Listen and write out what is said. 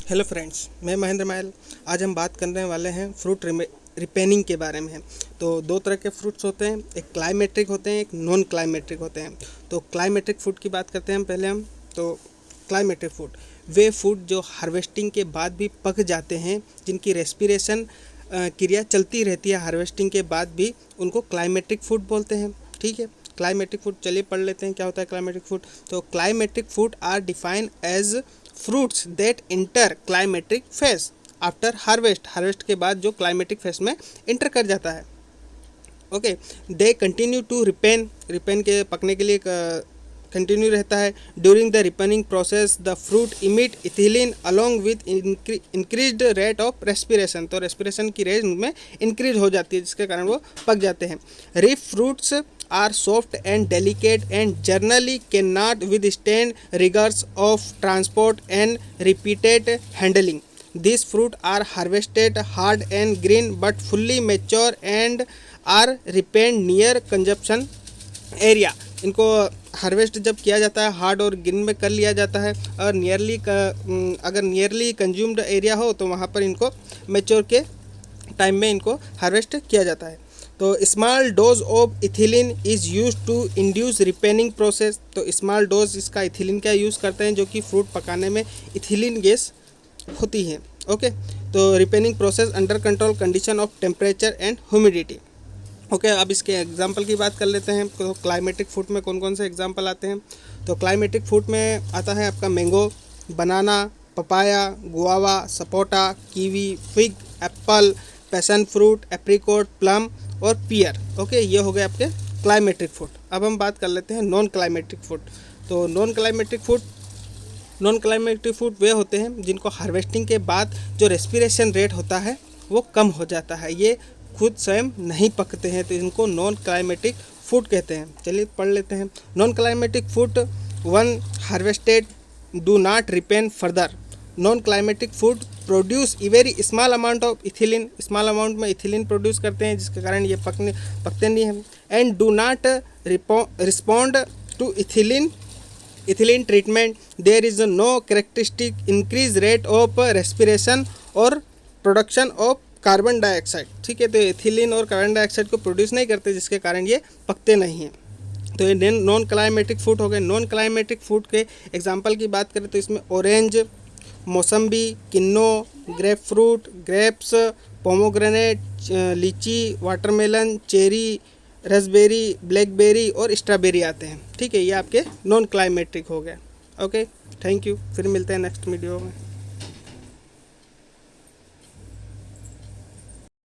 Hello friends, मैं महेंद्र मायल। आज हम बात करने वाले हैं फ्रूट रिपेनिंग के बारे में। तो दो तरह के फ्रूट्स होते हैं, एक क्लाइमेट्रिक होते हैं, एक नॉन क्लाइमेट्रिक होते हैं। तो क्लाइमेट्रिक फ्रूट की बात करते हैं पहले हम। तो क्लाइमेट्रिक फ्रूट वे फूड जो हार्वेस्टिंग के बाद भी पक जाते हैं, जिनकी रेस्पिरेशन क्रिया चलती रहती है हार्वेस्टिंग के बाद भी, उनको क्लाइमेट्रिक फूड बोलते हैं। ठीक है, क्लाइमेट्रिक फूड चलिए पढ़ लेते हैं क्या होता है क्लाइमेट्रिक फूड। तो climacteric food are defined as fruits that enter climacteric phase after harvest के बाद जो क्लाइमेट्रिक फेज में इंटर कर जाता है। Okay, they continue to ripen के पकने के लिए कंटिन्यू रहता है। During the ripening process the fruit emit ethylene along with increased rate of respiration. तो रेस्पिरेशन की रेट में इंक्रीज हो जाती है, जिसके कारण वो पक जाते हैं। Ripe fruits are soft and delicate and generally cannot withstand rigors of transport and repeated handling. These fruit are harvested hard and green but fully mature and are repained near consumption area. इनको harvest जब किया जाता है hard और green में कर लिया जाता है, और अगर नियरली कंज्यूम्ड एरिया हो तो वहाँ पर इनको मेच्योर के टाइम में इनको हार्वेस्ट किया जाता है। तो small dose of ethylene is use to induce ripening process. तो स्मॉल डोज इसका इथिलीन का यूज़ करते हैं, जो कि फ्रूट पकाने में इथिलीन गैस होती है। ओके, तो ripening process under control condition of temperature and humidity. Okay, अब इसके एग्जांपल की बात कर लेते हैं। तो क्लाइमेटिक फूड में कौन कौन से एग्जांपल आते हैं। तो क्लाइमेटिक फूड में आता है आपका mango, banana, papaya, guava, sapota, kiwi, fig, apple, passion fruit, apricot, plum और पियर। ओके, ये हो गए आपके क्लाइमेट्रिक फूड। अब हम बात कर लेते हैं नॉन क्लाइमेट्रिक फूड। तो नॉन क्लाइमेट्रिक फूड वे होते हैं जिनको हार्वेस्टिंग के बाद जो रेस्पिरेशन रेट होता है वो कम हो जाता है, ये खुद स्वयं नहीं पकते हैं, तो इनको नॉन क्लाइमेटिक फूड कहते हैं। चलिए पढ़ लेते हैं। Non climacteric food when harvested do not ripen further. Non climacteric food produce very small amount of ethylene, small amount में इथिलीन प्रोड्यूस करते हैं, जिसके कारण ये पकते नहीं हैं। And do not respond to ethylene treatment. There is no characteristic increase rate of respiration और प्रोडक्शन ऑफ कार्बन डाइऑक्साइड। ठीक है, तो इथिलीन और कार्बन डाइऑक्साइड को प्रोड्यूस नहीं करते, जिसके कारण ये पकते नहीं हैं। तो ये नॉन क्लाइमेटिक फूड हो गए। नॉन क्लाइमेटिक फूड के एग्जाम्पल की बात करें तो इसमें ऑरेंज, मौसम्बी, kinnow, grep fruit, grapes, pomegranate, लीची, वाटरमेलन, चेरी, रसबेरी, ब्लैकबेरी और स्ट्रॉबेरी आते हैं। ठीक है, ये आपके नॉन क्लाइमेटिक हो गए। Okay, thank you. फिर मिलते हैं नेक्स्ट वीडियो में।